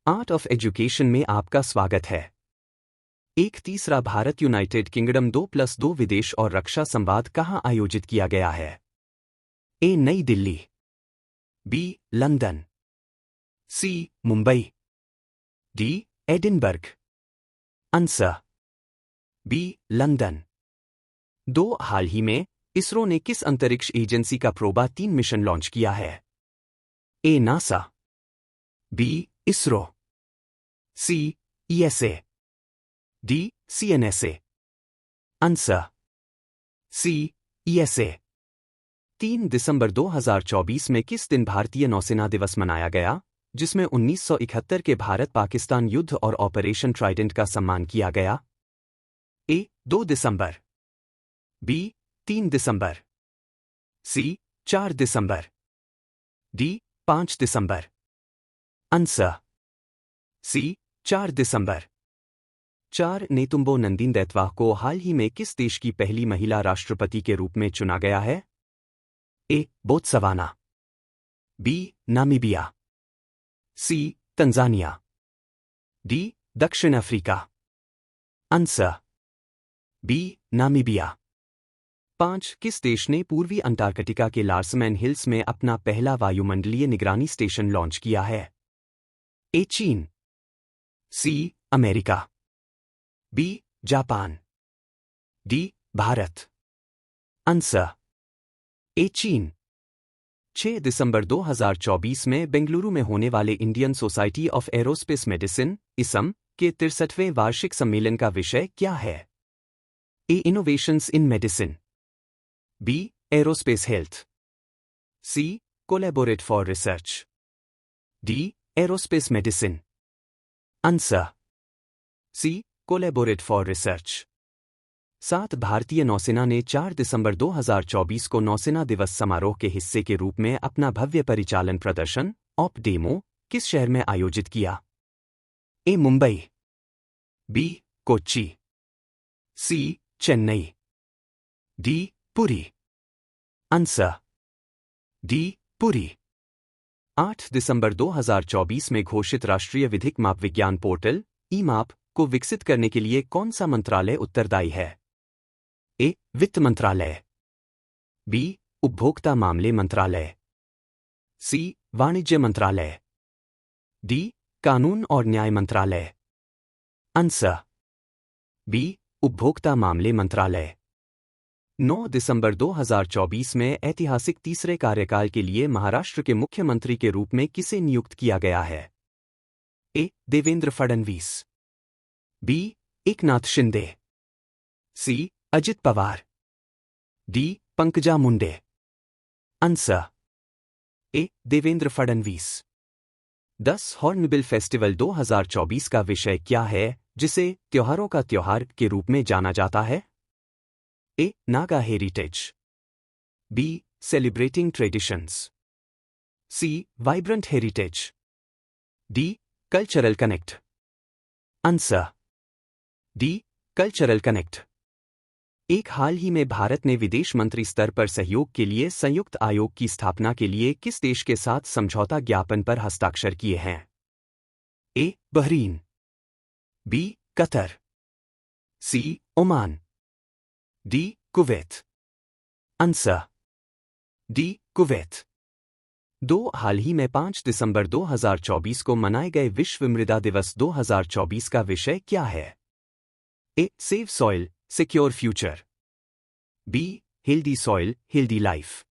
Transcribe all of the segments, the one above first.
Art of education में आपका स्वागत है। एक तीसरा भारत यूनाइटेड किंगडम 2+2 विदेश और रक्षा संवाद कहाँ आयोजित किया गया है? A. New Delhi, B. London, C. Mumbai, D. Edinburgh. Answer B. London. 2. हाल ही में इसरो ने किस अंतरिक्ष एजेंसी का प्रोबा 3 मिशन लॉन्च किया है? A. NASA, B. ISRO, C. ESA, D. CNSA. Answer C. ESA. 3 दिसंबर 2024 में किस दिन भारतीय नौसेना दिवस मनाया गया, जिसमें 1971 के भारत पाकिस्तान युद्ध और ऑपरेशन ट्राइडेंट का सम्मान किया गया? ए. 2 दिसंबर, बी. 3 दिसंबर, सी. 4 दिसंबर, डी. 5 दिसंबर। Answer C. 4 दिसंबर। 4 नेतुम्बो नंदीन दैत्वाह को हाल ही में किस देश की पहली महिला राष्ट्रपति के रूप में चुना गया है? A. Botswana, B. Namibia, C. Tanzania, D. दक्षिण अफ्रीका। Answer B. नामीबिया। 5 किस देश ने पूर्वी अंटार्कटिका के लार्समैन हिल्स में अपना पहला वायुमंडलीय निगरानी स्टेशन लॉन्च किया है? ए. चीन, C. America, B. Japan, D. Bharat. Answer A. चीन। 6 दिसंबर 2024 में बेंगलुरु में होने वाले Indian society of aerospace medicine (ISM) के 63वें वार्षिक सम्मेलन का विषय क्या है? A. Innovations in medicine, B. Aerospace health, C. Collaborate for research, D. Aerospace medicine. Answer C. Collaborate for research. 7 भारतीय नौसेना ने 4 दिसंबर 2024 को नौसेना दिवस समारोह के हिस्से के रूप में अपना भव्य परिचालन प्रदर्शन ऑप डेमो किस शहर में आयोजित किया? A. Mumbai, B. Kochi, C. Chennai, D. Puri. Answer D. Puri. 8 दिसंबर 2024 में घोषित राष्ट्रीय विधिक माप विज्ञान पोर्टल (ई-माप) को विकसित करने के लिए कौन सा मंत्रालय उत्तरदायी है? ए. वित्त मंत्रालय, बी. उपभोक्ता मामले मंत्रालय, सी. वाणिज्य मंत्रालय, डी. कानून और न्याय मंत्रालय। Answer B. उपभोक्ता मामले मंत्रालय। 9 दिसंबर 2024 में ऐतिहासिक तीसरे कार्यकाल के लिए महाराष्ट्र के मुख्यमंत्री के रूप में किसे नियुक्त किया गया है? A. Devendra Fadnavis, B. Eknath Shinde, C. Ajit Pawar, D. Pankaja Munde. Answer A. Devendra Fadnavis. 10 Hornbill festival 2024 का विषय क्या है, जिसे त्योहारों का त्योहार के रूप में जाना जाता है? A. Naga heritage, B. Celebrating traditions, C. Vibrant heritage, D. Cultural connect. Answer D. Cultural connect. एक हाल ही में भारत ने विदेश मंत्री स्तर पर सहयोग के लिए संयुक्त आयोग की स्थापना के लिए किस देश के साथ समझौता ज्ञापन पर हस्ताक्षर किए हैं? A. Bahrain, B. Qatar, C. Oman, D. Kuwait. Answer D. Kuwait. 2 हाल ही में 5 दिसंबर 2024 को मनाए गए विश्व मृदा दिवस 2024 का विषय क्या है? A. Save soil, secure future, B. Healthy soil, healthy life,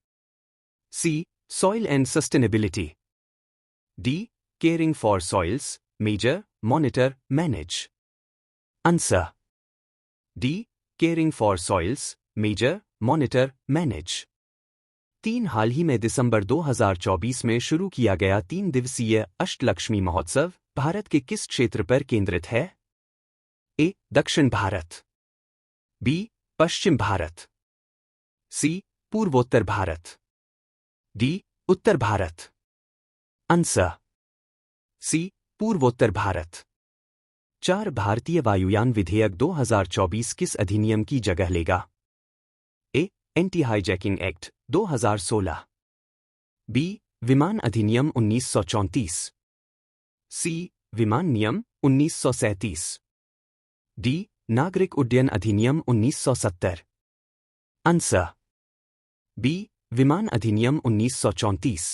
C. Soil and sustainability, D. Caring for soils, measure, monitor, manage. Answer D. Caring for soils, measure, monitor, manage. 3 हाल ही में दिसंबर 2024 में शुरू किया गया 3 दिवसीय अष्टलक्ष्मी महोत्सव भारत के किस क्षेत्र पर केंद्रित है? ए. दक्षिण भारत, बी. पश्चिम भारत, सी. पूर्वोत्तर भारत, डी. उत्तर भारत। Answer C. पूर्वोत्तर भारत। 4 भारतीय वायुयान विधेयक 2024 किस अधिनियम की जगह लेगा? A. Anti hijacking act 2016, B. विमान अधिनियम 1934, सी. विमान नियम 1937। डी नागरिक उड्डयन अधिनियम 1970। आंसर बी विमान अधिनियम 1934।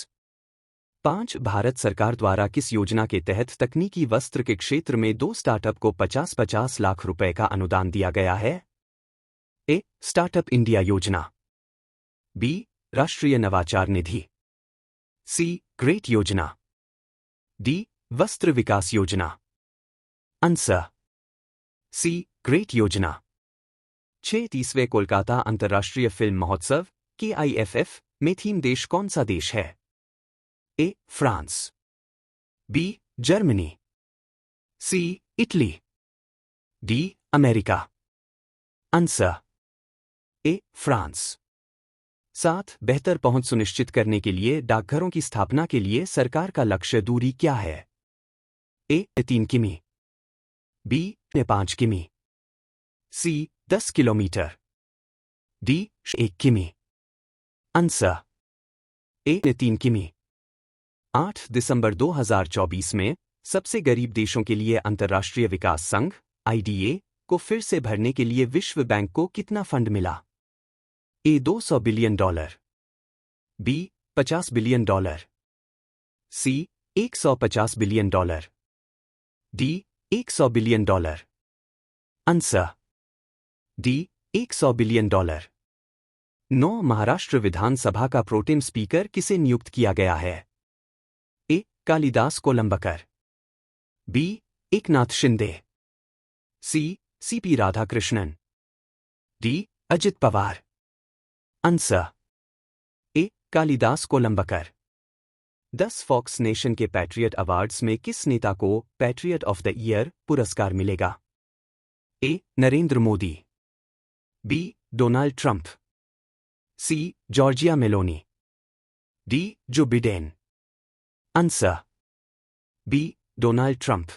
5 भारत सरकार द्वारा किस योजना के तहत तकनीकी वस्त्र के क्षेत्र में 2 स्टार्टअप को 50-50 लाख रुपए का अनुदान दिया गया है? ए स्टार्टअप इंडिया योजना, बी राष्ट्रीय नवाचार निधि, सी ग्रेट योजना, डी वस्त्र विकास योजना। आंसर सी ग्रेट योजना। 36वें कोलकाता अंतर्राष्ट्रीय फिल्म महोत्सव KIFF में थीम देश कौन सा देश है? A France, B Germany, C Italy, D America. Answer A France. 7 बेहतर पहुंच सुनिश्चित करने के लिए डाकघरों की स्थापना के लिए सरकार का लक्ष्य दूरी क्या है? ए 3 किमी, बी 5 किमी, सी 10 किलोमीटर, डी 1 किमी। आंसर ए 3 किमी। 8 दिसंबर 2024 में सबसे गरीब देशों के लिए अंतर्राष्ट्रीय विकास संघ IDA को फिर से भरने के लिए विश्व बैंक को कितना फंड मिला? A 200 billion dollar, B 50 billion dollar, C 150 billion dollar, D 100 billion dollar. Answer D 100 billion dollar. 9 Maharashtra विधानसभा का प्रोटेम स्पीकर किसे नियुक्त किया गया है? A Kalidas Kolambkar, B Eknath Shinde, C CP Radhakrishnan, D Ajit Pawar. Answer A Kalidas Kolambkar. 10 Fox Nation के पैट्रियट अवार्ड्स में किस नेता को पैट्रियट ऑफ द ईयर पुरस्कार मिलेगा? A Narendra Modi, B Donald Trump, C Giorgia Meloni, D Joe Biden. Answer B Donald Trump.